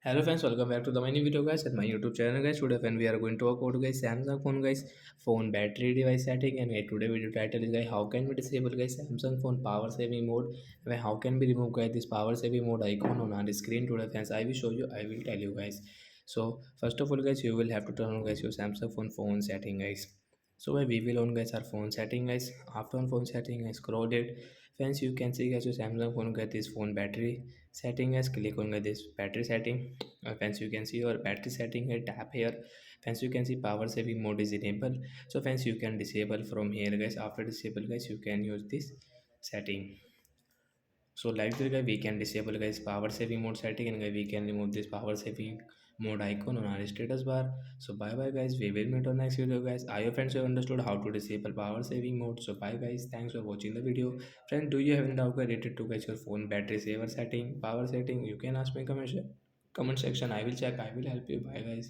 Hello friends, welcome back to the mini video guys at my YouTube channel guys. Today when we are going to talk about guys Samsung phone guys, phone battery device setting, and today video title is guys how can we disable guys Samsung phone power saving mode, and how can we remove guys this power saving mode icon on our screen. Today friends I will show you, I will tell you guys. So first of all guys, you will have to turn on guys your Samsung phone setting guys. So we will on guys our phone setting guys. After on phone setting I scroll it. Friends, you can see guys your Samsung phone get this phone battery setting guys. Click on guys this battery setting. Friends, you can see your battery setting here. Tap here. Friends, you can see power saving mode is enabled. So friends, you can disable from here guys. After disable guys, you can use this setting. So like this guy, we can disable guys power saving mode setting, and we can remove this power saving mode icon on our status bar. So bye bye guys, we will meet on next video guys. I hope friends have understood how to disable power saving mode. So bye guys, thanks for watching the video. Friends, do you have any doubt related to guys your phone battery saver setting, power setting? You can ask me comment section. I will check, I will help you. Bye guys.